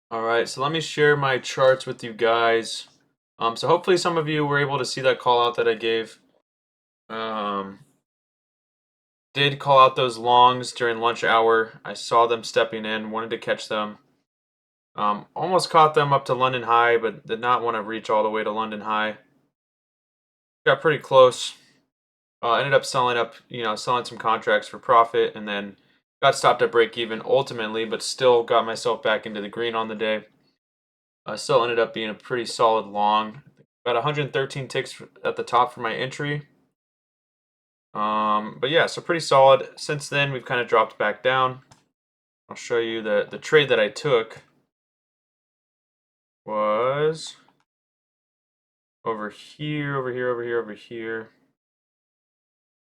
All right, so let me share my charts with you guys. So hopefully some of you were able to see that call out that I gave. Um, did call out those longs during lunch hour. I saw them stepping in, wanted to catch them. Almost caught them up to London High, but did not want to reach all the way to London High. Got pretty close. Ended up selling some contracts for profit, and then got stopped at break even ultimately, but still got myself back into the green on the day. Still ended up being a pretty solid long. About 113 ticks at the top for my entry. But yeah, so pretty solid. Since then, we've kind of dropped back down. I'll show you the trade that I took was over here, over here, over here, over here.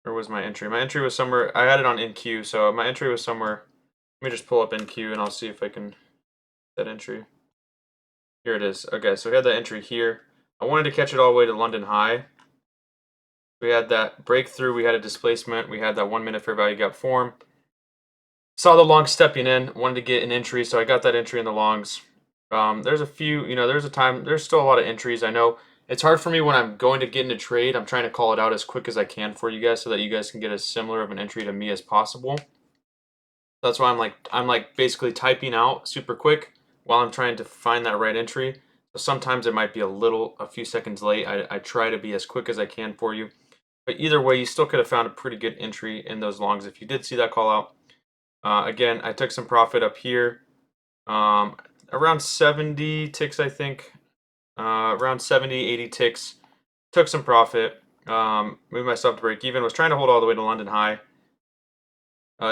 Where was my entry? My entry was somewhere. I had it on NQ, so my entry was somewhere. Let me just pull up NQ and I'll see if I can that entry. Here it is. Okay, so we had that entry here. I wanted to catch it all the way to London High. We had that breakthrough, we had a displacement, we had that 1 minute fair value gap form. Saw the long stepping in, wanted to get an entry, so I got that entry in the longs. There's a few, there's still a lot of entries. I know it's hard for me when I'm going to get into trade. I'm trying to call it out as quick as I can for you guys so that you guys can get as similar of an entry to me as possible. That's why I'm like basically typing out super quick while I'm trying to find that right entry. So sometimes it might be a few seconds late. I try to be as quick as I can for you. But either way, you still could have found a pretty good entry in those longs if you did see that call out. Again, I took some profit up here, um, around 70 ticks, I think. Around 70, 80 ticks. Took some profit. Moved myself to break even. Was trying to hold all the way to London High.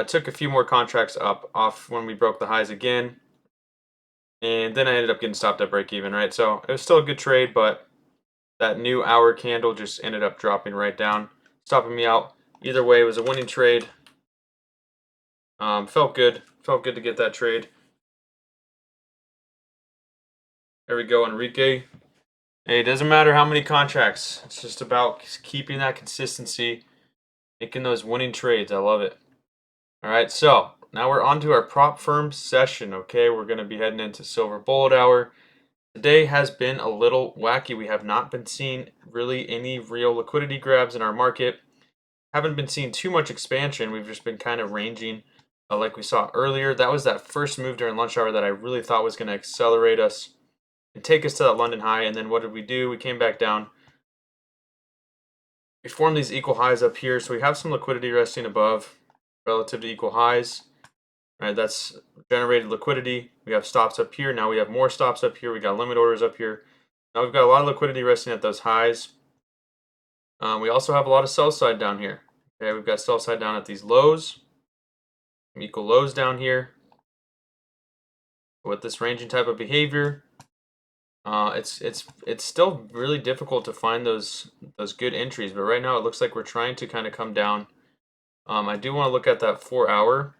Took a few more contracts up off when we broke the highs again. And then I ended up getting stopped at break even, right? So it was still a good trade, but that new hour candle just ended up dropping right down, stopping me out. Either way, it was a winning trade. Felt good. Felt good to get that trade. There we go, Enrique. Hey, it doesn't matter how many contracts. It's just about keeping that consistency, making those winning trades. I love it. All right, so now we're on to our prop firm session. Okay, we're going to be heading into silver bullet hour. Today has been a little wacky. We have not been seeing really any real liquidity grabs in our market. Haven't been seeing too much expansion. We've just been kind of ranging like we saw earlier. That was that first move during lunch hour that I really thought was going to accelerate us and take us to that London high. And then what did we do? We came back down. We formed these equal highs up here. So we have some liquidity resting above relative to equal highs. All right, that's generated liquidity. We have stops up here. Now we have more stops up here. We got limit orders up here. Now we've got a lot of liquidity resting at those highs. We also have a lot of sell side down here. Okay, we've got sell side down at these lows. Some equal lows down here. With this ranging type of behavior, it's still really difficult to find those good entries. But right now it looks like we're trying to kind of come down. I do want to look at that 4 hour.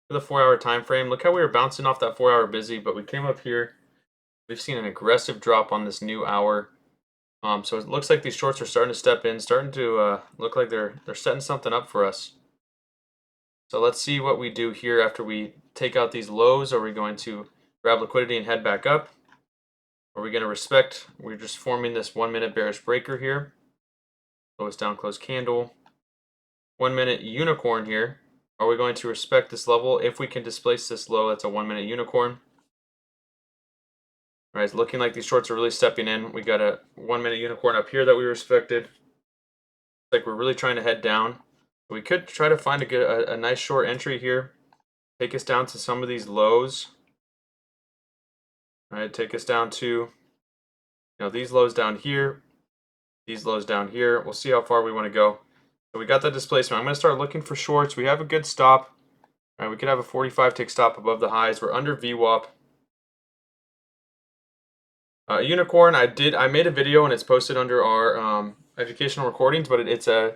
For the 4 hour time frame, look how we were bouncing off that 4 hour busy, but we came up here. We've seen an aggressive drop on this new hour. So it looks like these shorts are starting to step in, starting to look like they're setting something up for us. So let's see what we do here after we take out these lows. Are we going to grab liquidity and head back up? Are we going to respect? We're just forming this 1 minute bearish breaker here. Lowest down close candle. 1 minute unicorn here. Are we going to respect this level? If we can displace this low, that's a 1 minute unicorn. All right, it's looking like these shorts are really stepping in. We got a 1 minute unicorn up here that we respected. It's like we're really trying to head down. We could try to find a nice short entry here. Take us down to some of these lows. All right, take us down to these lows down here, these lows down here. We'll see how far we want to go. So we got that displacement. I'm going to start looking for shorts. We have a good stop. All right, we could have a 45 tick stop above the highs. We're under VWAP. Unicorn, I made a video and it's posted under our educational recordings, but it's a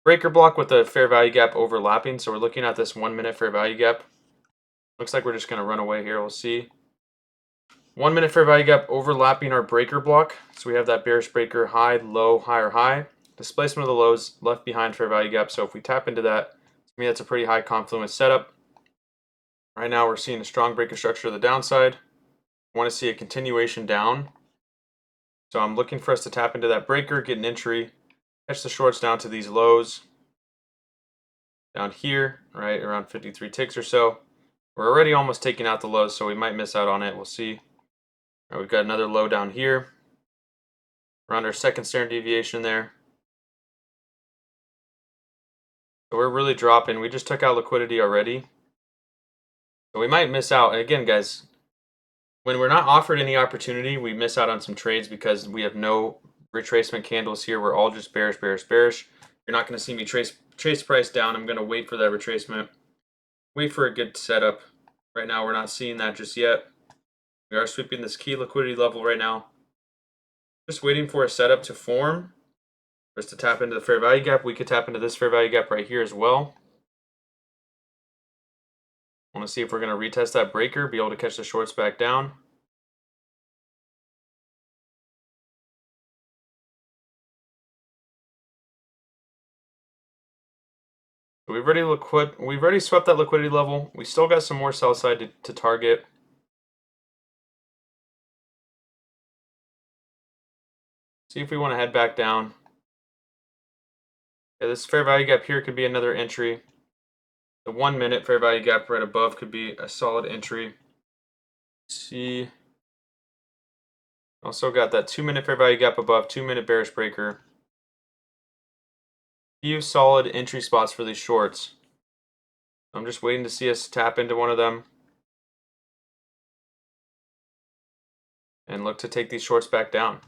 breaker block with a fair value gap overlapping. So we're looking at this 1 minute fair value gap. Looks like we're just going to run away here. We'll see. 1 minute fair value gap overlapping our breaker block. So we have that bearish breaker, high, low, higher, high. Displacement of the lows left behind fair value gap. So if we tap into that, to me that's a pretty high confluence setup. Right now we're seeing a strong breaker structure to the downside. I want to see a continuation down. So I'm looking for us to tap into that breaker, get an entry, catch the shorts down to these lows down here, right around 53 ticks or so. We're already almost taking out the lows, so we might miss out on it. We'll see. Right, we've got another low down here. Around our second standard deviation there. So we're really dropping. We just took out liquidity already. So we might miss out. And again, guys, when we're not offered any opportunity, we miss out on some trades because we have no retracement candles here. We're all just bearish, bearish, bearish. You're not going to see me trace price down. I'm going to wait for that retracement. Wait for a good setup. Right now, we're not seeing that just yet. We are sweeping this key liquidity level right now. Just waiting for a setup to form. For us to tap into the fair value gap. We could tap into this fair value gap right here as well. I want to see if we're going to retest that breaker, be able to catch the shorts back down. We've already swept that liquidity level. We still got some more sell side to target. See if we want to head back down. Yeah, this fair value gap here could be another entry. The 1 minute fair value gap right above could be a solid entry. See. Also got that 2 minute fair value gap above, 2 minute bearish breaker. Few solid entry spots for these shorts. I'm just waiting to see us tap into one of them. And look to take these shorts back down.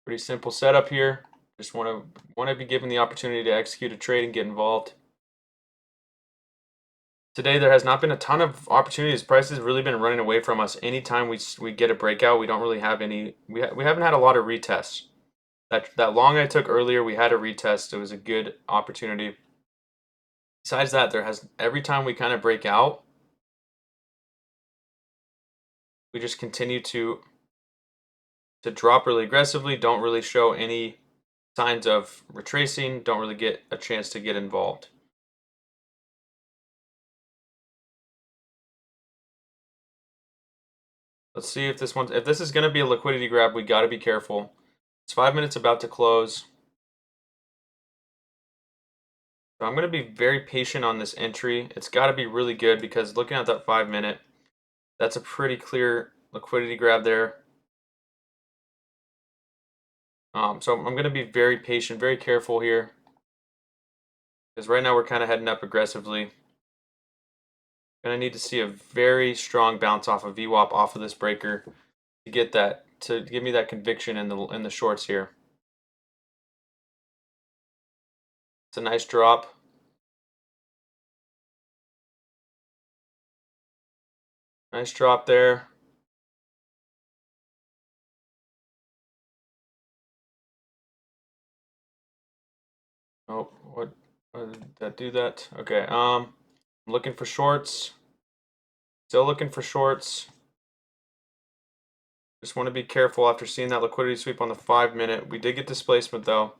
Pretty simple setup here. Just want to be given the opportunity to execute a trade and get involved. Today there has not been a ton of opportunities. Prices have really been running away from us. Anytime we get a breakout, we don't really have any. We haven't had a lot of retests. That long I took earlier, we had a retest. It was a good opportunity. Besides that, every time we kind of break out, we just continue to drop really aggressively. Don't really show any signs of retracing. Don't really get a chance to get involved. Let's see if this is going to be a liquidity grab, we got to be careful. It's 5 minutes about to close. So I'm going to be very patient on this entry. It's got to be really good because looking at that 5 minute, that's a pretty clear liquidity grab there. So I'm going to be very patient, very careful here. Because right now we're kind of heading up aggressively. Going to need to see a very strong bounce off of VWAP off of this breaker to get that, to give me that conviction in the shorts here. It's a nice drop. Nice drop there. Oh, what did that do that? Okay, I'm looking for shorts. Still looking for shorts. Just want to be careful after seeing that liquidity sweep on the 5 minute. We did get displacement though.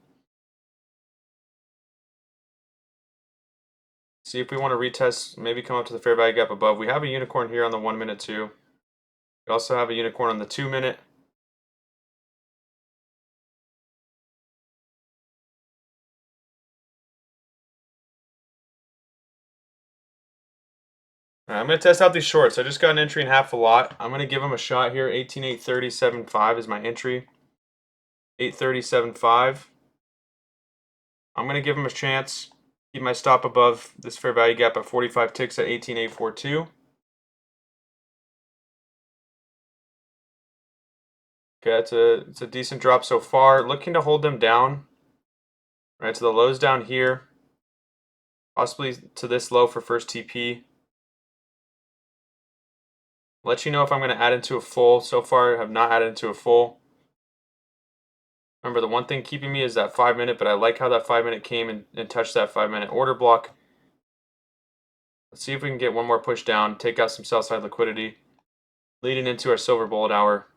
See if we want to retest, maybe come up to the fair value gap above. We have a unicorn here on the 1 minute too. We also have a unicorn on the 2 minute. All right, I'm going to test out these shorts. I just got an entry in half a lot. I'm going to give them a shot here. 18,830.75 is my entry. 830.75. I'm going to give them a chance. Keep my stop above this fair value gap at 45 ticks at 18,842. Okay, it's a decent drop so far. Looking to hold them down. Right, so the low's down here. Possibly to this low for first TP. Let you know if I'm going to add into a full. So far, I have not added into a full. Remember, the one thing keeping me is that 5 minute, but I like how that 5 minute came and touched that 5 minute order block. Let's see if we can get one more push down, take out some sell side liquidity, leading into our silver bullet hour.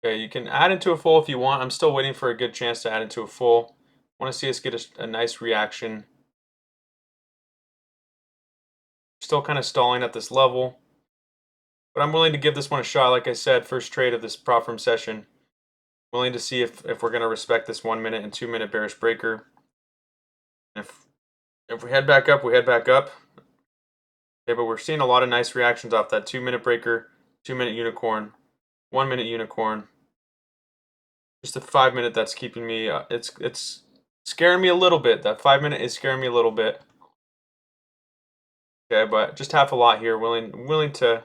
Okay, you can add into a full if you want. I'm still waiting for a good chance to add into a full. I want to see us get a nice reaction. Still kind of stalling at this level, but I'm willing to give this one a shot. Like I said, first trade of this prop firm session. Willing to see if we're going to respect this 1 minute and 2 minute bearish breaker. If we head back up, we head back up. Okay, but we're seeing a lot of nice reactions off that 2 minute breaker, 2 minute unicorn, 1 minute unicorn. Just a 5 minute that's keeping me. It's scaring me a little bit. That 5 minute is scaring me a little bit. Okay, but just half a lot here. Willing to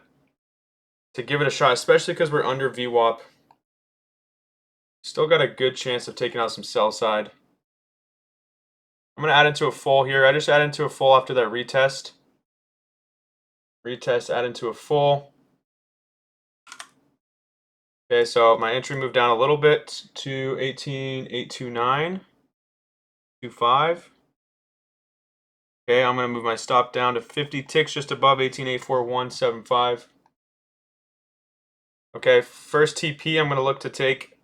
give it a shot, especially because we're under VWAP. Still got a good chance of taking out some sell side. I'm gonna add into a full here. I just added into a full after that retest. Retest, add into a full. Okay, so my entry moved down a little bit to 18,829.25. Okay, I'm gonna move my stop down to 50 ticks just above 18,841.75. Okay, first TP I'm gonna look to take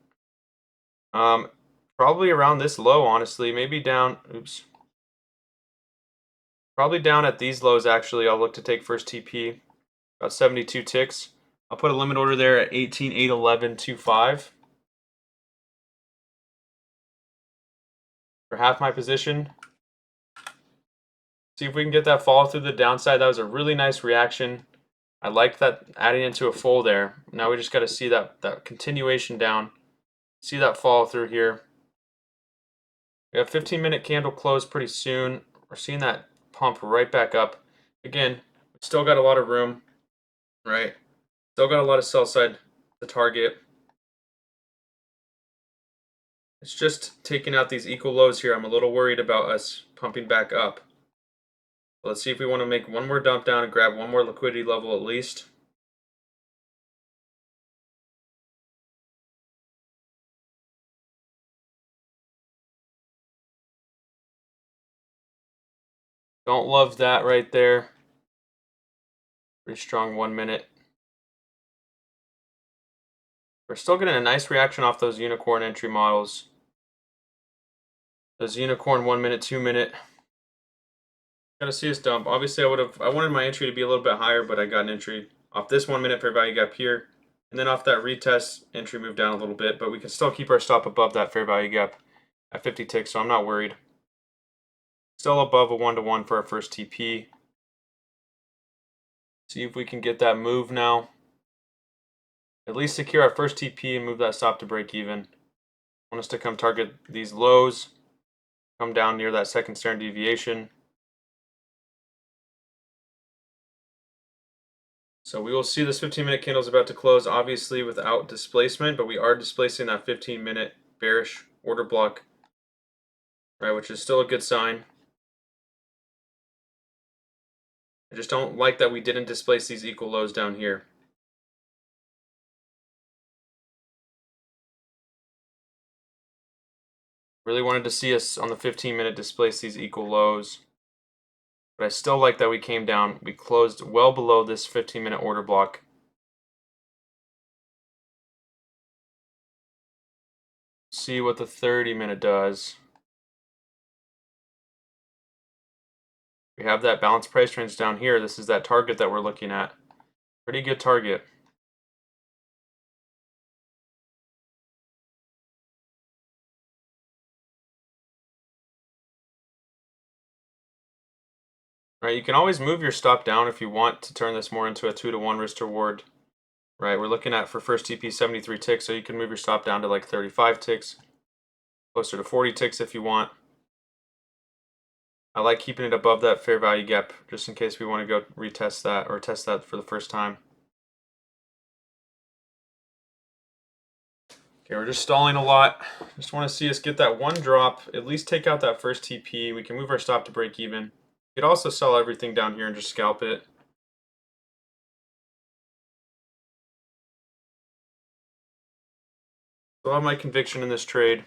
probably around this low, honestly. Maybe down, oops. Probably down at these lows, actually. I'll look to take first TP, about 72 ticks. I'll put a limit order there at 18,811.25 for half my position. See if we can get that follow through the downside. That was a really nice reaction. I liked that adding into a full there. Now we just got to see that continuation down. See that follow through here. We have 15-minute candle close pretty soon. We're seeing that pump right back up. Again, still got a lot of room, right? Still got a lot of sell side to target. It's just taking out these equal lows here. I'm a little worried about us pumping back up. Let's see if we want to make one more dump down and grab one more liquidity level at least. Don't love that right there. Pretty strong 1 minute. We're still getting a nice reaction off those unicorn entry models. Those unicorn 1 minute, 2 minute. Gotta see us dump. Obviously, I wanted my entry to be a little bit higher, but I got an entry off this 1 minute fair value gap here. And then off that retest, entry moved down a little bit, but we can still keep our stop above that fair value gap at 50 ticks, so I'm not worried. Still above a 1-to-1 for our first TP. See if we can get that move now. At least secure our first TP and move that stop to break even. I want us to come target these lows, come down near that second standard deviation. So we will see this 15-minute candle is about to close, obviously without displacement, but we are displacing that 15-minute bearish order block, right, which is still a good sign. I just don't like that we didn't displace these equal lows down here. Really wanted to see us on the 15-minute displace these equal lows. But I still like that we came down. We closed well below this 15-minute order block. See what the 30-minute does. We have that balanced price range down here. This is that target that we're looking at. Pretty good target. Right, you can always move your stop down if you want to turn this more into a 2-to-1 risk to reward. Right, we're looking at for first TP 73 ticks, so you can move your stop down to like 35 ticks, closer to 40 ticks if you want. I like keeping it above that fair value gap just in case we want to go retest that or test that for the first time. Okay, we're just stalling a lot. Just want to see us get that one drop, at least take out that first TP. We can move our stop to break even. You could also sell everything down here and just scalp it. Still have my conviction in this trade.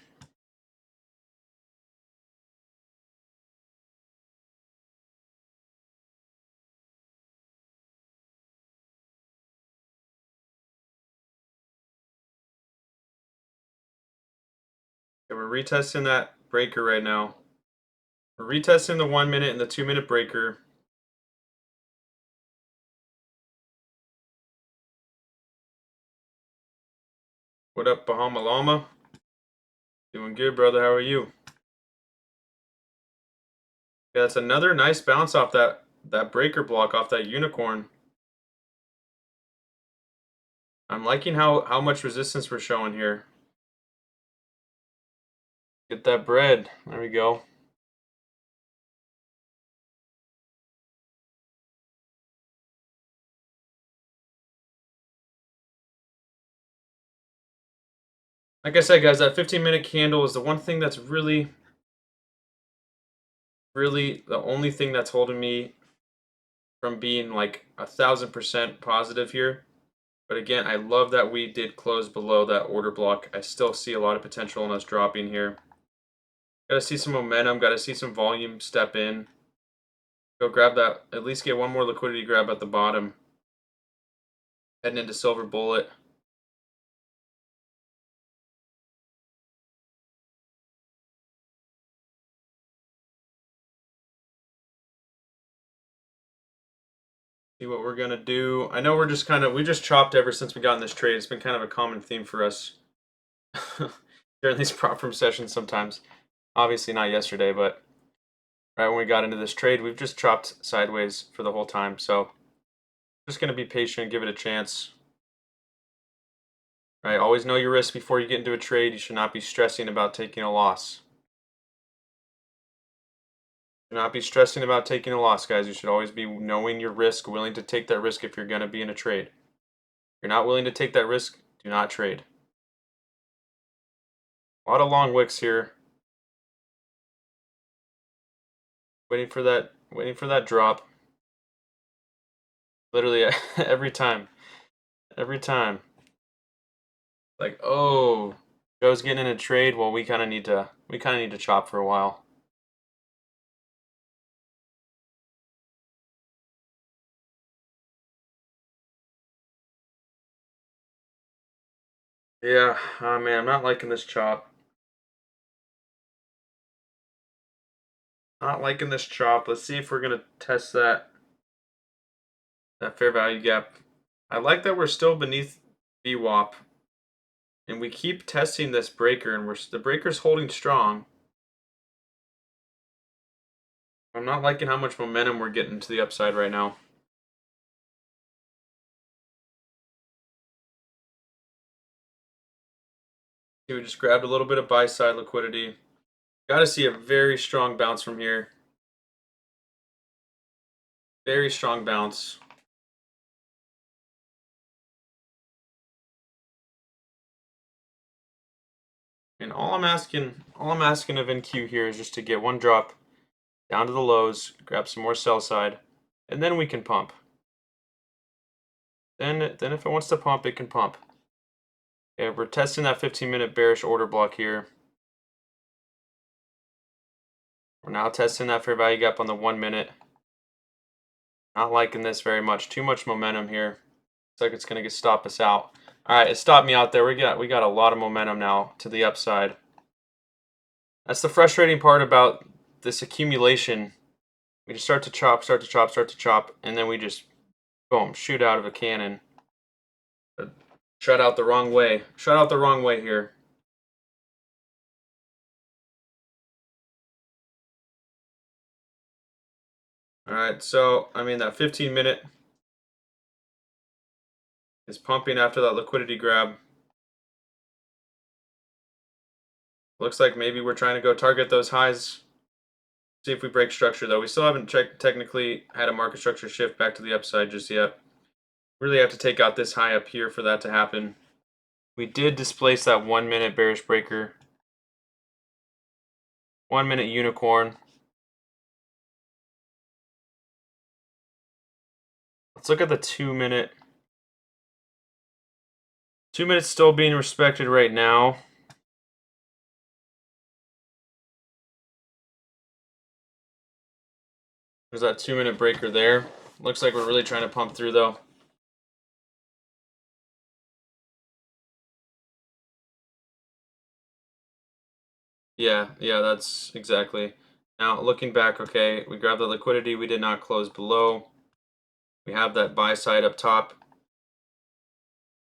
we're retesting that breaker right now. We're retesting the 1 minute and the 2 minute breaker. What up, Bahama Llama? Doing good, brother. How are you? Yeah, that's another nice bounce off that breaker block off that unicorn. I'm liking how much resistance we're showing here. Get that bread. There we go. Like I said, guys, that 15-minute candle is the one thing that's really the only thing that's holding me from being like 1,000% positive here. But again, I love that we did close below that order block. I still see a lot of potential in us dropping here. Gotta see some momentum, gotta see some volume step in. Go grab that, at least get one more liquidity grab at the bottom. Heading into Silver Bullet. See what we're gonna do. I know we're just we just chopped ever since we got in this trade. It's been kind of a common theme for us during these prop firm sessions sometimes. Obviously not yesterday, but right when we got into this trade, we've just chopped sideways for the whole time. So just gonna be patient, give it a chance. Right, always know your risk before you get into a trade. You should not be stressing about taking a loss. Do not be stressing about taking a loss, guys. You should always be knowing your risk, willing to take that risk if you're going to be in a trade. If you're not willing to take that risk, do not trade. A lot of long wicks here. Waiting for that drop. Literally every time. Every time. Like, oh, Joe's getting in a trade. Well, we kind of need to chop for a while. Yeah, oh man, I'm not liking this chop. Not liking this chop. Let's see if we're gonna test that fair value gap. I like that we're still beneath VWAP, and we keep testing this breaker, and the breaker's holding strong. I'm not liking how much momentum we're getting to the upside right now. See, we just grabbed a little bit of buy side liquidity. Got to see a very strong bounce from here. Very strong bounce. And all I'm asking of NQ here is just to get one drop down to the lows, grab some more sell side, and then we can pump. Then if it wants to pump, it can pump. Okay, we're testing that 15-minute bearish order block here. We're now testing that fair value gap on the 1 minute. Not liking this very much. Too much momentum here. Looks like it's going to stop us out. All right, it stopped me out there. We got a lot of momentum now to the upside. That's the frustrating part about this accumulation. We just start to chop, and then we just, boom, shoot out of a cannon. Shut out the wrong way. Shut out the wrong way here. All right, so, I mean, that 15-minute is pumping after that liquidity grab. Looks like maybe we're trying to go target those highs. See if we break structure, though. We still haven't technically had a market structure shift back to the upside just yet. Really have to take out this high up here for that to happen. We did displace that 1 minute bearish breaker. 1 minute unicorn. Let's look at the 2 minute. 2 minutes still being respected right now. There's that 2 minute breaker there. Looks like we're really trying to pump through though. Yeah, that's exactly. Now looking back, okay, we grabbed the liquidity, we did not close below. We have that buy side up top.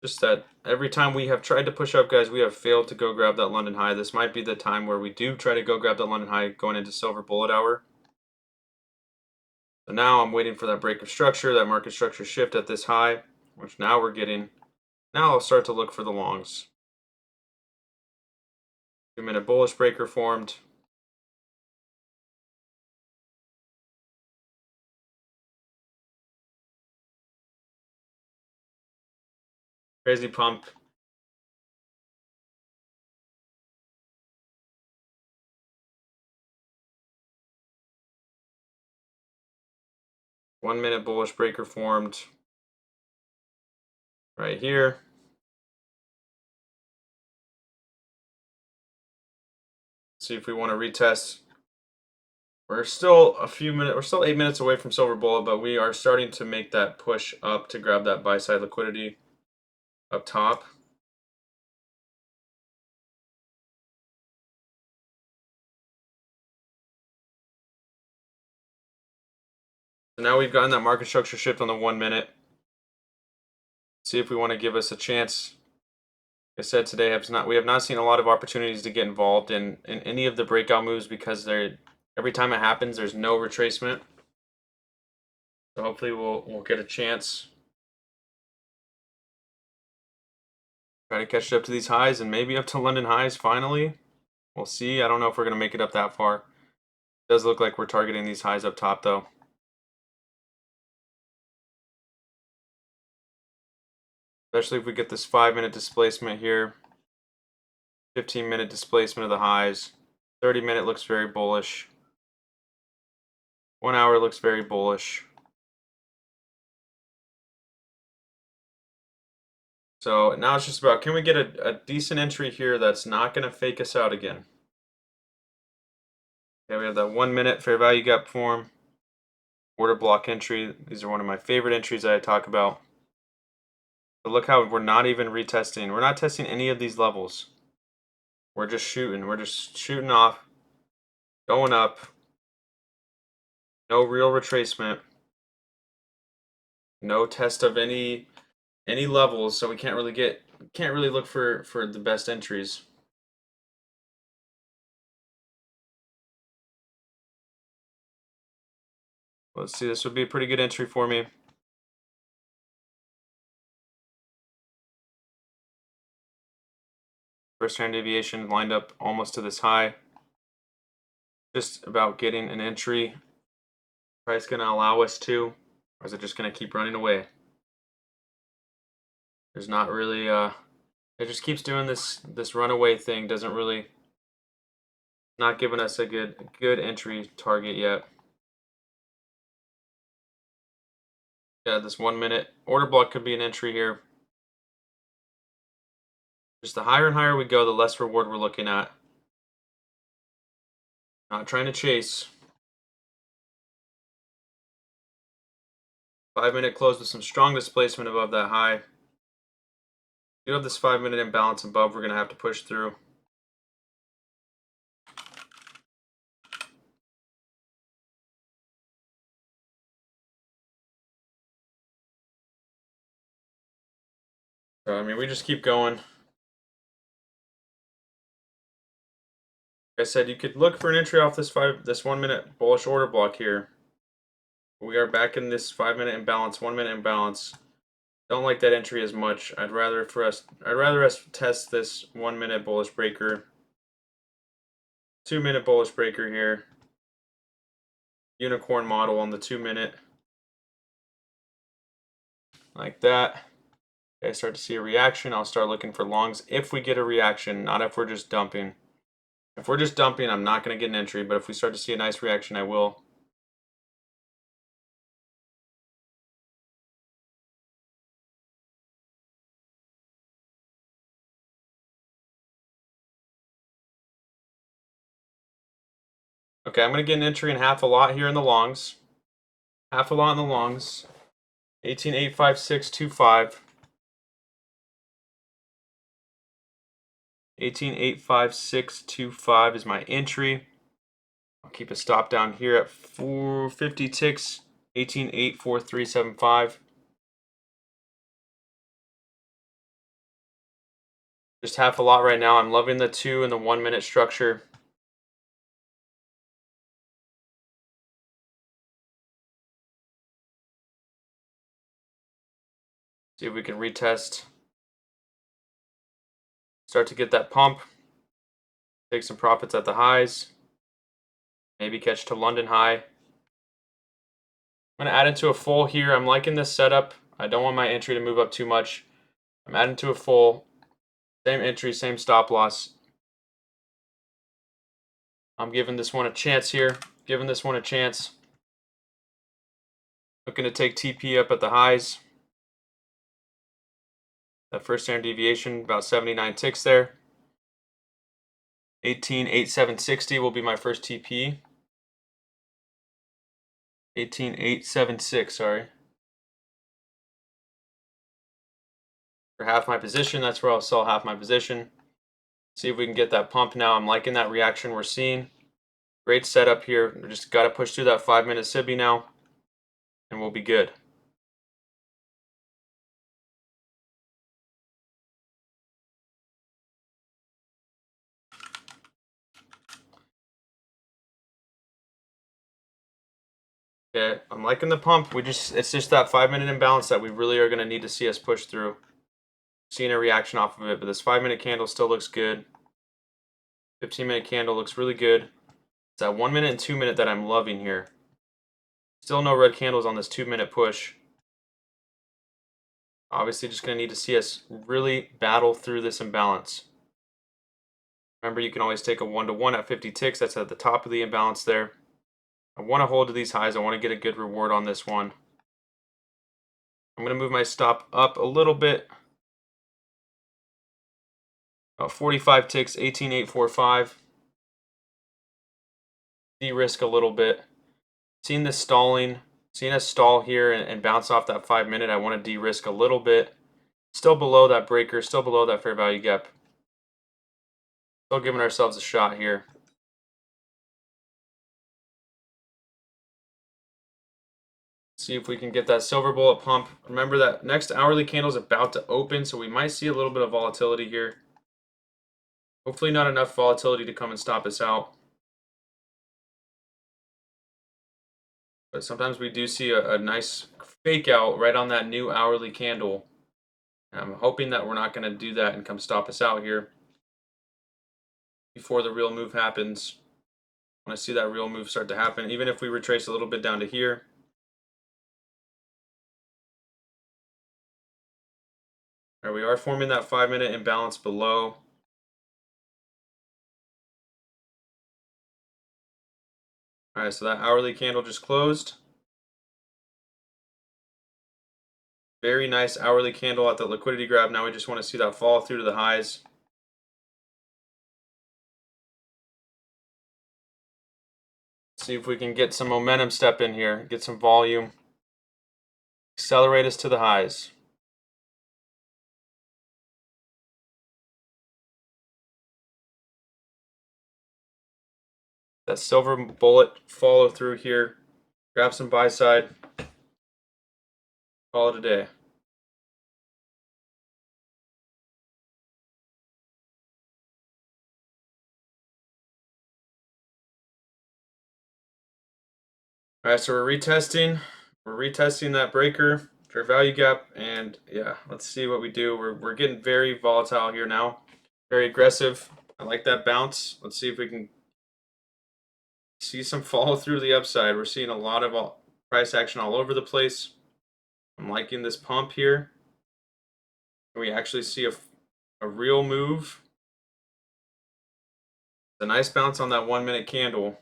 Just that every time we have tried to push up, guys, we have failed to go grab that London high. This might be the time where we do try to go grab that London high going into silver bullet hour. So now I'm waiting for that break of structure, that market structure shift at this high, which now we're getting. Now I'll start to look for the longs. 2-minute bullish breaker formed. Crazy pump. One-minute bullish breaker formed right here. See if we want to retest. We're still 8 minutes away from silver bullet, but we are starting to make that push up to grab that buy side liquidity up top. So now we've gotten that market structure shift on the 1 minute. See if we want to give us a chance. Like I said today, we have not seen a lot of opportunities to get involved in any of the breakout moves because every time it happens, there's no retracement. So hopefully we'll get a chance. Try to catch up to these highs and maybe up to London highs finally. We'll see. I don't know if we're going to make it up that far. It does look like we're targeting these highs up top though. Especially if we get this 5-minute displacement here. 15-minute displacement of the highs. 30-minute looks very bullish. 1 hour looks very bullish. So now it's just about, can we get a decent entry here that's not going to fake us out again? Okay, we have that 1 minute fair value gap form. Order block entry. These are one of my favorite entries that I talk about. But look how we're not even retesting. We're not testing any of these levels. We're just shooting. We're just shooting off, going up. No real retracement. No test of any levels, so we can't really look for the best entries. Let's see, this would be a pretty good entry for me. First standard deviation lined up almost to this high. Just about getting an entry. Price gonna allow us to, or is it just gonna keep running away? There's not really it just keeps doing this runaway thing, doesn't really, not giving us a good entry target yet. Yeah, this 1 minute order block could be an entry here. Just the higher and higher we go, the less reward we're looking at. Not trying to chase. 5-minute close with some strong displacement above that high. You have this 5-minute imbalance above, we're going to have to push through. So, I mean, we just keep going. Like I said, you could look for an entry off this 1 minute bullish order block here. We are back in this 5-minute imbalance, 1 minute imbalance. Don't like that entry as much. I'd rather us test this 1 minute bullish breaker. 2-minute bullish breaker here. Unicorn model on the 2 minute. Like that. Okay, I start to see a reaction. I'll start looking for longs if we get a reaction, not if we're just dumping. If we're just dumping, I'm not going to get an entry, but if we start to see a nice reaction, I will. Okay, I'm going to get an entry in half a lot here in the longs. Half a lot in the longs. 18.85625. 18.85625 is my entry. I'll keep a stop down here at 450 ticks, 18.84375. Just half a lot right now. I'm loving the 2 and the 1 minute structure. See if we can retest. Start to get that pump. Take some profits at the highs. Maybe catch to London high. I'm going to add into a full here. I'm liking this setup. I don't want my entry to move up too much. I'm adding to a full. Same entry, same stop loss. I'm giving this one a chance here. Giving this one a chance. Looking to take TP up at the highs. That first standard deviation, about 79 ticks there. 18.8760 will be my first TP. 18.876, sorry. For half my position, that's where I'll sell half my position. See if we can get that pump now. I'm liking that reaction we're seeing. Great setup here. We just got to push through that 5 minute SIBI now, and we'll be good. Okay, I'm liking the pump. It's just that 5 minute imbalance that we really are going to need to see us push through. Seeing a reaction off of it, but this 5 minute candle still looks good. 15 minute candle looks really good. It's that 1 minute and 2 minute that I'm loving here. Still no red candles on this 2 minute push. Obviously just going to need to see us really battle through this imbalance. Remember, you can always take a 1-to-1 at 50 ticks. That's at the top of the imbalance there. I want to hold to these highs. I want to get a good reward on this one. I'm going to move my stop up a little bit. About 45 ticks, 18.845. De-risk a little bit. Seeing this stalling, seeing us stall here and bounce off that 5 minute, I want to de-risk a little bit. Still below that breaker, still below that fair value gap. Still giving ourselves a shot here. See if we can get that silver bullet pump. Remember that next hourly candle is about to open, so we might see a little bit of volatility here. Hopefully not enough volatility to come and stop us out. But sometimes we do see a nice fake out right on that new hourly candle. And I'm hoping that we're not going to do that and come stop us out here before the real move happens. I want to see that real move start to happen, even if we retrace a little bit down to here. There we are, forming that 5 minute imbalance below. All right, so that hourly candle just closed. Very nice hourly candle at the liquidity grab. Now we just want to see that fall through to the highs. See if we can get some momentum step in here, get some volume. Accelerate us to the highs. That silver bullet follow through here. Grab some buy side. Call it a day. All right, so we're retesting. We're retesting that breaker, fair value gap, and yeah, let's see what we do. We're getting very volatile here now. Very aggressive. I like that bounce. Let's see if we can see some follow through the upside. We're seeing a lot of price action all over the place. I'm liking this pump here. Can we actually see a real move? It's a nice bounce on that 1 minute candle.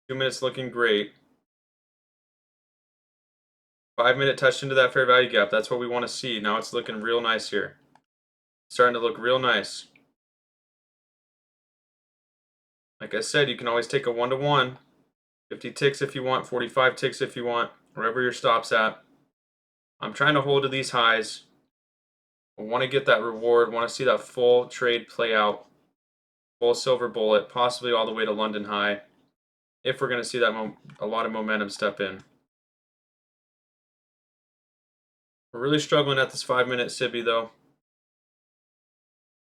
2 minutes looking great. 5 minute touched into that fair value gap. That's what we want to see. Now it's looking real nice here. Starting to look real nice. Like I said, you can always take a 1-to-1. 50 ticks if you want, 45 ticks if you want, wherever your stop's at. I'm trying to hold to these highs. I want to get that reward, want to see that full trade play out, full silver bullet, possibly all the way to London High, if we're going to see that a lot of momentum step in. We're really struggling at this 5-minute SIBI though.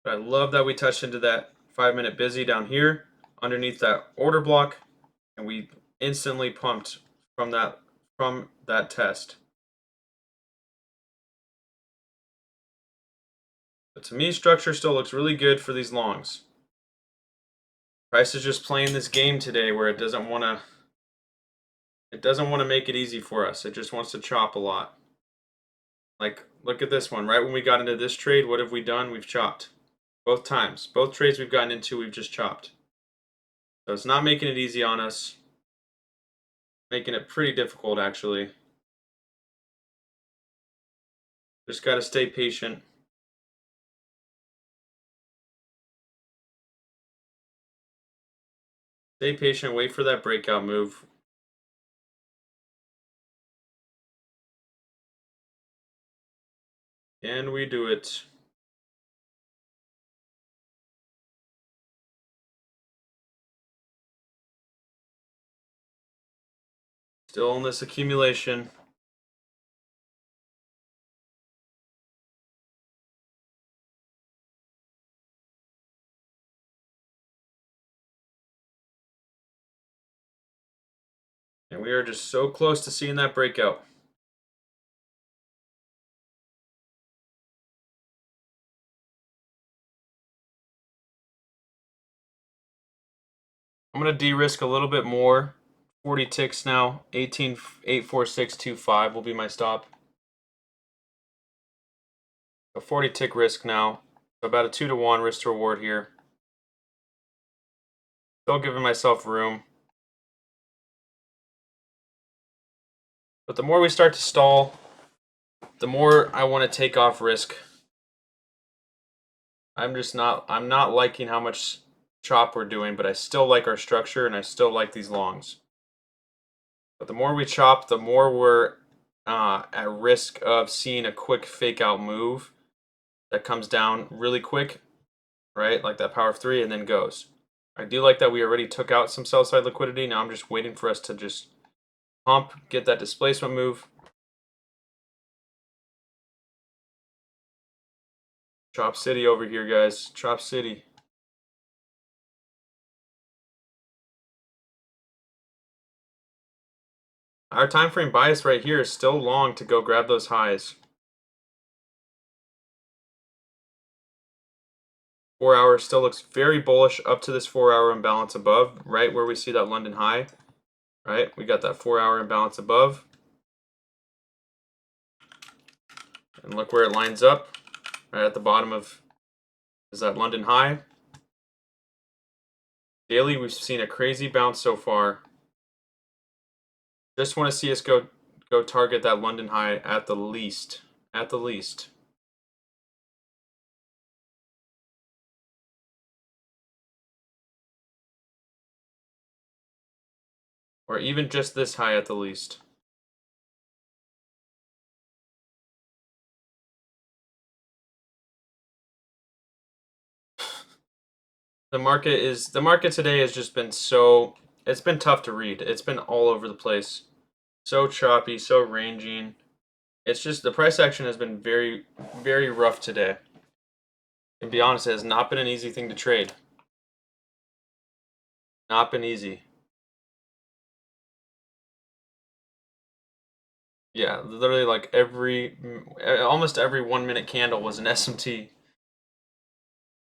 But I love that we touched into that 5-minute busy down here underneath that order block, and we instantly pumped from that test. But to me, structure still looks really good for these longs. Price is just playing this game today where it doesn't want to make it easy for us. It just wants to chop a lot. Like, look at this one. Right when we got into this trade, what have we done? We've chopped. Both times. Both trades we've gotten into, we've just chopped. So it's not making it easy on us. Making it pretty difficult, actually. Just got to stay patient. Stay patient, wait for that breakout move. And we do it. Still in this accumulation. And we are just so close to seeing that breakout. I'm going to de-risk a little bit more. 40 ticks now. 18,84625 will be my stop. A 40 tick risk now. About a 2-to-1 risk to reward here. Still giving myself room. But the more we start to stall, the more I want to take off risk. I'm not liking how much chop we're doing, but I still like our structure and I still like these longs. But the more we chop, the more we're at risk of seeing a quick fake out move that comes down really quick, right? Like that power of 3 and then goes. I do like that we already took out some sell side liquidity. Now I'm just waiting for us to just pump, get that displacement move. Chop City over here, guys. Chop City. Our time frame bias right here is still long to go grab those highs. 4 hour still looks very bullish up to this 4 hour imbalance above, right where we see that London high. Right, we got that 4 hour imbalance above. And look where it lines up. Right at the bottom of is that London high. Daily, we've seen a crazy bounce so far. Just want to see us go target that London high at the least. At the least. Or even just this high at the least. The market today has just been it's been tough to read. It's been all over the place. So choppy, so ranging. It's just the price action has been very, very rough today. To be honest, it has not been an easy thing to trade. Not been easy. Yeah, literally like almost every 1 minute candle was an SMT.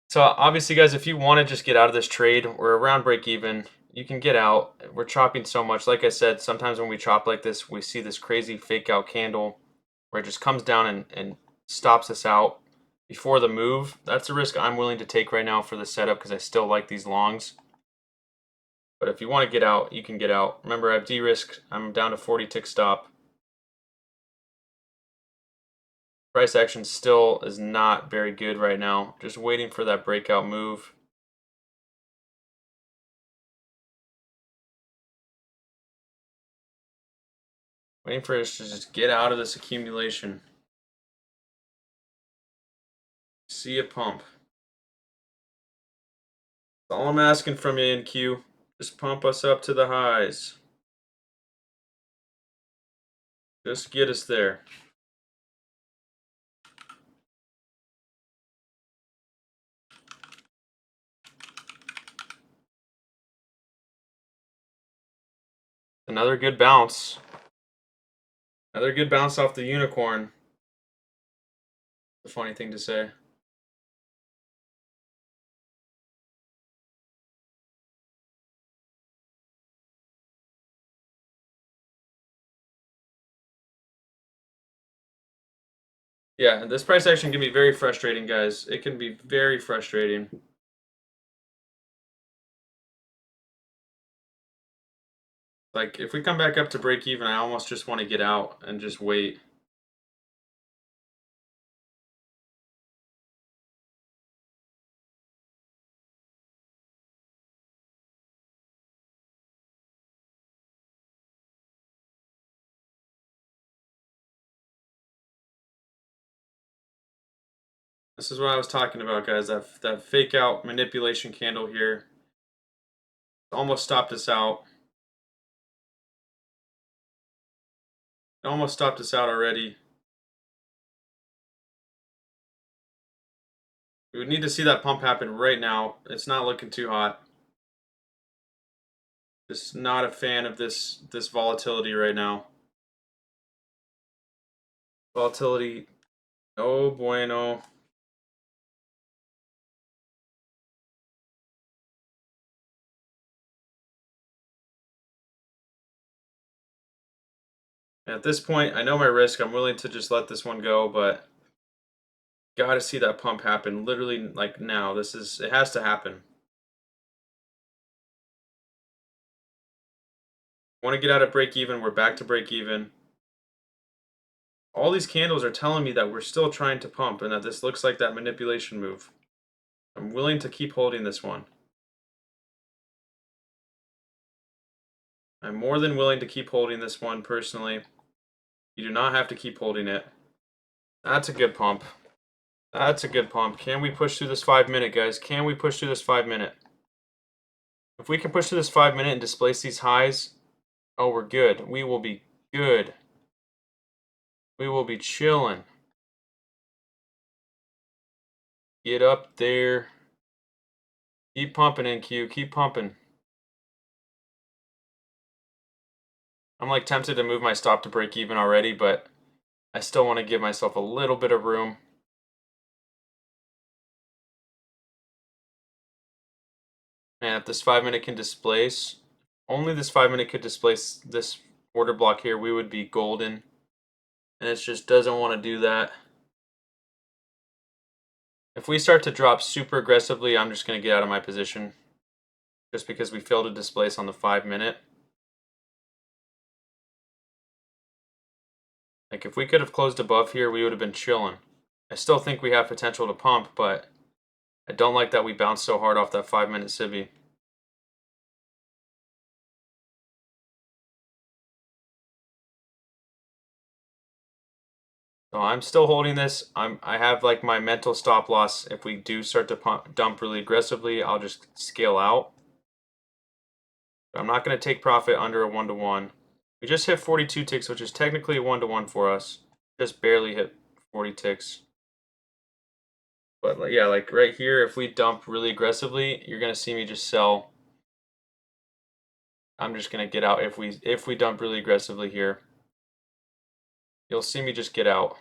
So obviously, guys, if you want to just get out of this trade, we're around break even. You can get out. We're chopping so much. Like I said, sometimes when we chop like this, we see this crazy fake out candle where it just comes down and stops us out before the move. That's a risk I'm willing to take right now for the setup because I still like these longs. But if you want to get out, you can get out. Remember, I've de-risked. I'm down to 40 tick stop. Price action still is not very good right now. Just waiting for that breakout move. Waiting for us to just get out of this accumulation. See a pump. That's all I'm asking from you, NQ. Just pump us up to the highs. Just get us there. Another good bounce. Another good bounce off the unicorn. A funny thing to say. Yeah, this price action can be very frustrating, guys. It can be very frustrating. Like, if we come back up to break even, I almost just want to get out and just wait. This is what I was talking about, guys. That fake out manipulation candle here almost stopped us out. It almost stopped us out already. We would need to see that pump happen right now. It's not looking too hot. Just not a fan of this volatility right now. Volatility, oh bueno. At this point, I know my risk. I'm willing to just let this one go, but gotta see that pump happen literally like now. It has to happen. Want to get out of break even. We're back to break even. All these candles are telling me that we're still trying to pump and that this looks like that manipulation move. I'm willing to keep holding this one. I'm more than willing to keep holding this one personally. You do not have to keep holding it. That's a good pump. That's a good pump. Can we push through this 5 minute, guys? Can we push through this 5 minute? If we can push through this 5 minute and displace these highs, oh, we're good. We will be good. We will be chilling. Get up there. Keep pumping, NQ. Keep pumping. I'm like tempted to move my stop to break even already, but I still want to give myself a little bit of room. And if this 5 minute can displace, only this 5 minute could displace this order block here, we would be golden. And it just doesn't want to do that. If we start to drop super aggressively, I'm just going to get out of my position. Just because we failed to displace on the 5 minute. Like, if we could have closed above here, we would have been chilling. I still think we have potential to pump, but I don't like that we bounced so hard off that 5 minute civvy. So I'm still holding this. I have like my mental stop loss. If we do start to dump really aggressively, I'll just scale out. But I'm not going to take profit under a 1-to-1. We just hit 42 ticks, which is technically a 1-to-1 for us. Just barely hit 40 ticks. But yeah, like right here, if we dump really aggressively, you're going to see me just sell. I'm just going to get out if we dump really aggressively here. You'll see me just get out.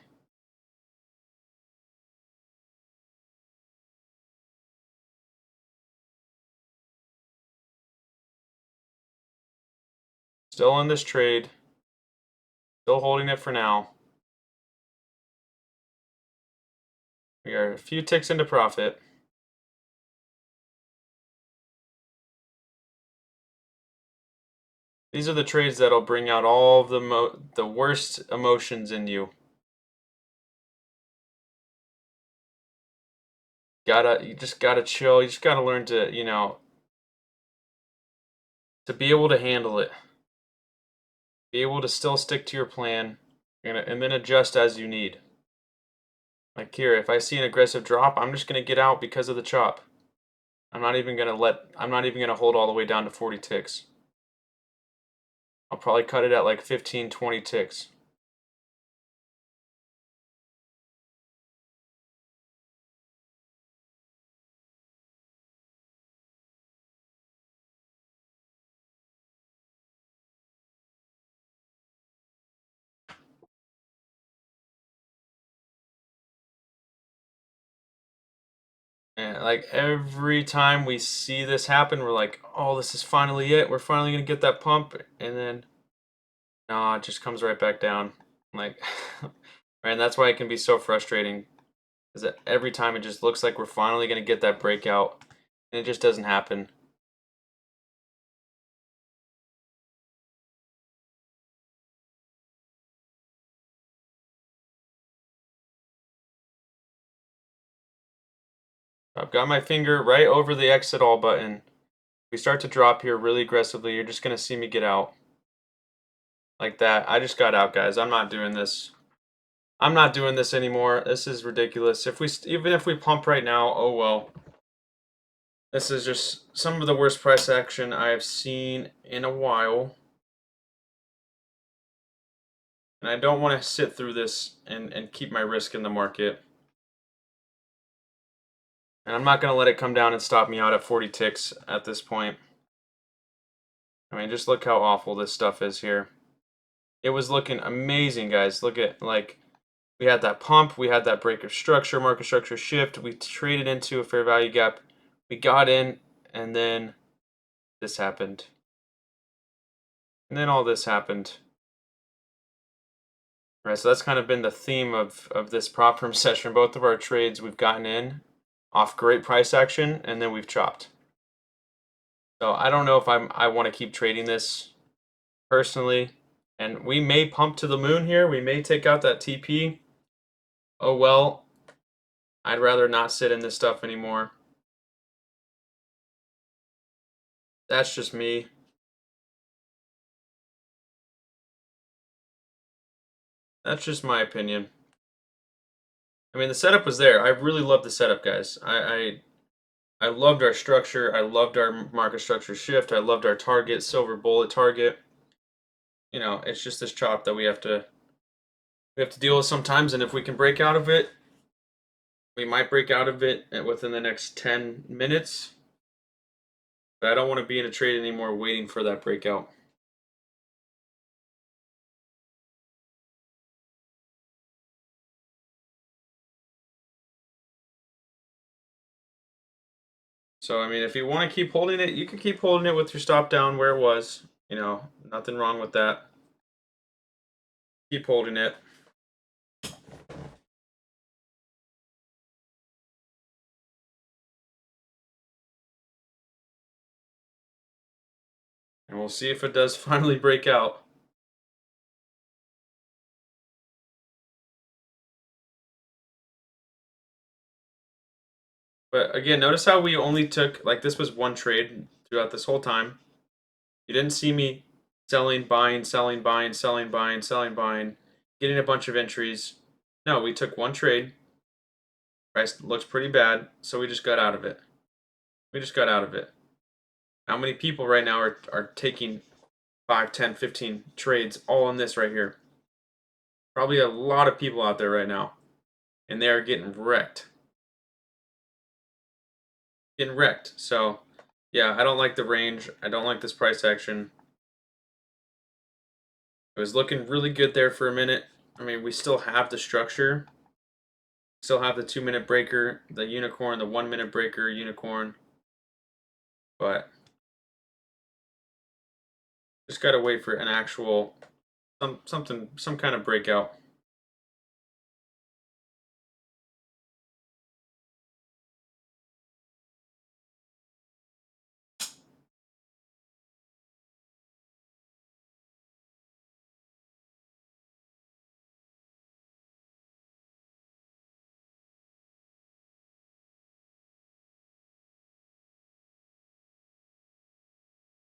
Still in this trade. Still holding it for now. We are a few ticks into profit. These are the trades that'll bring out all of the worst emotions in you. You just gotta chill. You just gotta learn to, to be able to handle it. Be able to still stick to your plan, and then adjust as you need. Like here, if I see an aggressive drop, I'm just gonna get out because of the chop. I'm not even gonna hold all the way down to 40 ticks. I'll probably cut it at like 15, 20 ticks. And like every time we see this happen, we're like, oh, this is finally it. We're finally gonna get that pump. And then, no, it just comes right back down. Like, and that's why it can be so frustrating. Is that every time it just looks like we're finally gonna get that breakout, and it just doesn't happen. I've got my finger right over the exit all button. We start to drop here really aggressively. You're just gonna see me get out like that. I just got out, guys. I'm not doing this. I'm not doing this anymore. This is ridiculous. Even if we pump right now, oh well. This is just some of the worst price action I have seen in a while. And I don't want to sit through this and keep my risk in the market. And I'm not going to let it come down and stop me out at 40 ticks at this point. I mean, just look how awful this stuff is here. It was looking amazing, guys. Look at, like, we had that pump, we had that break of structure, market structure shift. We traded into a fair value gap. We got in, and then this happened. And then all this happened. Right, so that's kind of been the theme of this prop firm session. Both of our trades we've gotten in off great price action, and then we've chopped. So I don't know if I want to keep trading this personally. And we may pump to the moon here. We may take out that TP. Oh well. I'd rather not sit in this stuff anymore. That's just me. That's just my opinion. I mean, the setup was there. I really loved the setup, guys. I loved our structure. I loved our market structure shift. I loved our target, silver bullet target. You know, it's just this chop that we have to deal with sometimes, and if we can break out of it, we might break out of it within the next 10 minutes. But I don't want to be in a trade anymore waiting for that breakout. So, I mean, if you want to keep holding it, you can keep holding it with your stop down where it was. You know, nothing wrong with that. Keep holding it. And we'll see if it does finally break out. But again, notice how we only took, like, this was one trade throughout this whole time. You didn't see me selling, buying, selling, buying, selling, buying, selling, buying, getting a bunch of entries. No, we took one trade. Price looks pretty bad, so we just got out of it. We just got out of it. How many people right now are taking 5, 10, 15 trades all in this right here? Probably a lot of people out there right now. And they are getting wrecked. Getting wrecked. So, yeah, I don't like the range. I don't like this price action. It was looking really good there for a minute. I mean, we still have the structure. Still have the 2-minute breaker, the unicorn, the 1-minute breaker, unicorn. But just gotta wait for an actual some kind of breakout.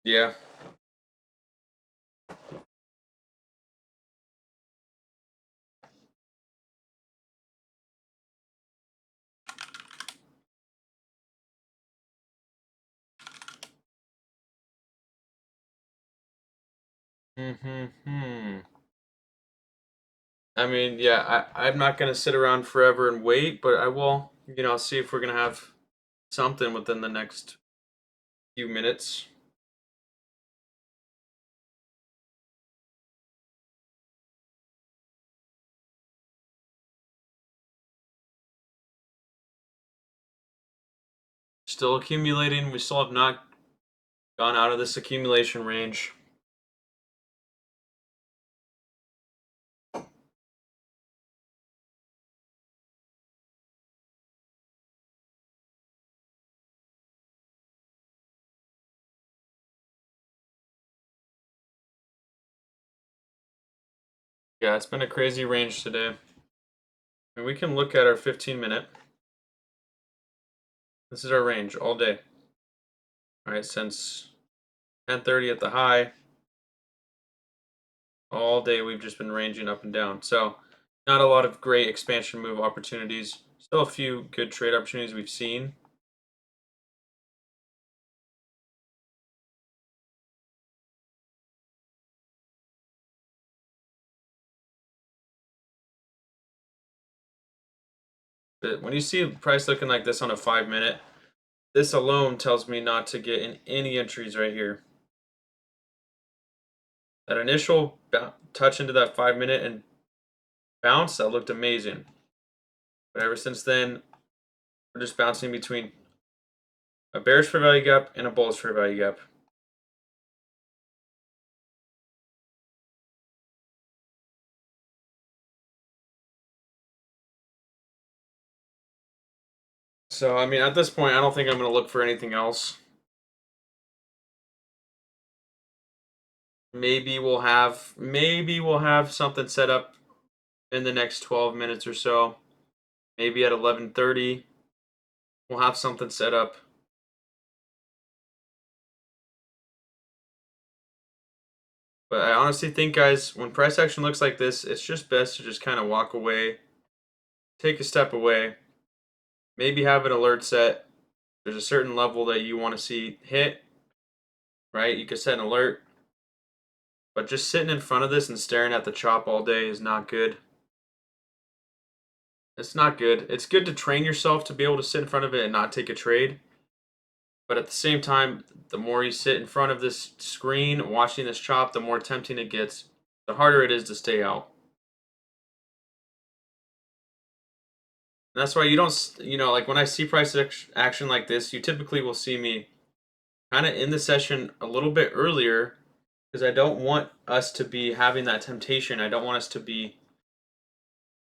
Yeah. Hmm. I mean, yeah, I'm not gonna sit around forever and wait, but I will, see if we're gonna have something within the next few minutes. Still accumulating. We still have not gone out of this accumulation range. Yeah, it's been a crazy range today. And we can look at our 15-minute. This is our range all day. All right, since 10:30 at the high, all day we've just been ranging up and down. So, not a lot of great expansion move opportunities. Still a few good trade opportunities we've seen. But when you see price looking like this on a 5-minute, this alone tells me not to get in any entries right here. That initial touch into that 5-minute and bounce, that looked amazing. But ever since then, we're just bouncing between a bearish fair value gap and a bullish fair value gap. So, I mean, at this point, I don't think I'm going to look for anything else. Maybe we'll have something set up in the next 12 minutes or so. Maybe at 11:30, we'll have something set up. But I honestly think, guys, when price action looks like this, it's just best to just kind of walk away, take a step away, maybe have an alert set. There's a certain level that you want to see hit, right? You could set an alert. But just sitting in front of this and staring at the chop all day is not good. It's not good. It's good to train yourself to be able to sit in front of it and not take a trade. But at the same time, the more you sit in front of this screen watching this chop, the more tempting it gets, the harder it is to stay out. And that's why you don't, like when I see price action like this, you typically will see me kind of in the session a little bit earlier because I don't want us to be having that temptation. I don't want us to be,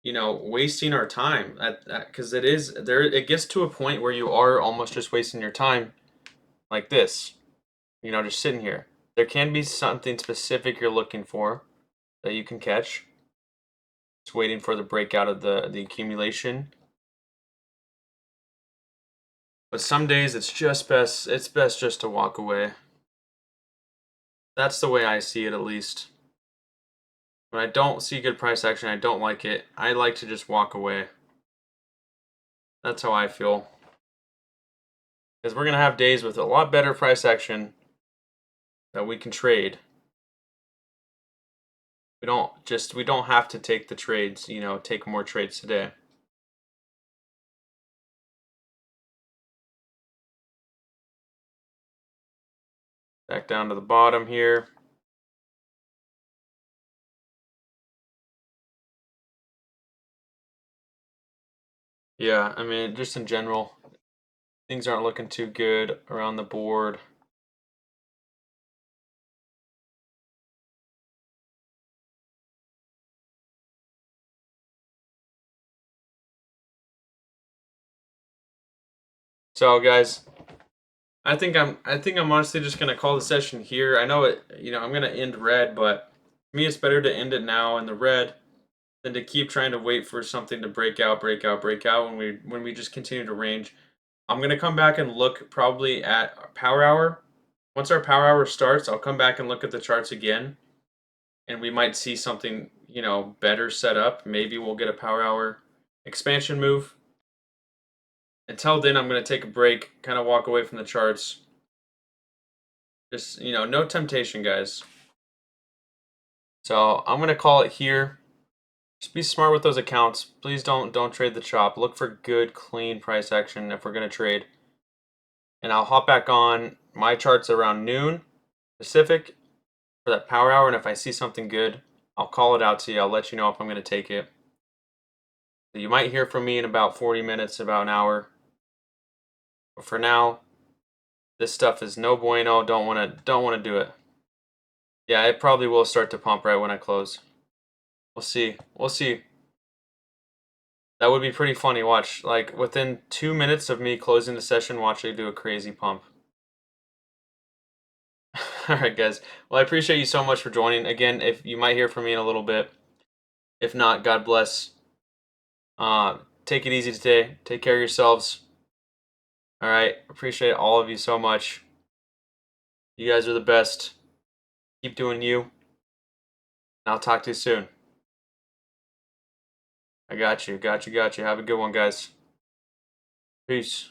wasting our time at because it is there. It gets to a point where you are almost just wasting your time like this, just sitting here. There can be something specific you're looking for that you can catch. It's waiting for the breakout of the accumulation. But some days it's best just to walk away. That's the way I see it, at least. When I don't see good price action, I don't like it. I like to just walk away. That's how I feel. Because we're going to have days with a lot better price action that we can trade. We don't have to take the trades, take more trades today. Back down to the bottom here. Yeah, I mean, just in general, things aren't looking too good around the board. So, guys, I think I'm honestly just gonna call the session here. I know I'm gonna end red, but to me it's better to end it now in the red than to keep trying to wait for something to break out, break out, break out when we just continue to range. I'm gonna come back and look probably at our power hour. Once our power hour starts, I'll come back and look at the charts again, and we might see something, better set up. Maybe we'll get a power hour expansion move. Until then, I'm gonna take a break, kind of walk away from the charts. Just, no temptation, guys. So I'm gonna call it here. Just be smart with those accounts. Please don't trade the chop. Look for good, clean price action if we're gonna trade. And I'll hop back on my charts around noon Pacific for that power hour. And if I see something good, I'll call it out to you. I'll let you know if I'm gonna take it. You might hear from me in about 40 minutes, about an hour. But for now, this stuff is no bueno. Don't wanna do it. Yeah, it probably will start to pump right when I close. We'll see. We'll see. That would be pretty funny. Watch, like within 2 minutes of me closing the session, watch it do a crazy pump. All right, guys. Well, I appreciate you so much for joining. Again, if you might hear from me in a little bit. If not, God bless. Take it easy today. Take care of yourselves. All right. Appreciate all of you so much. You guys are the best. Keep doing you. And I'll talk to you soon. I got you. Got you. Got you. Have a good one, guys. Peace.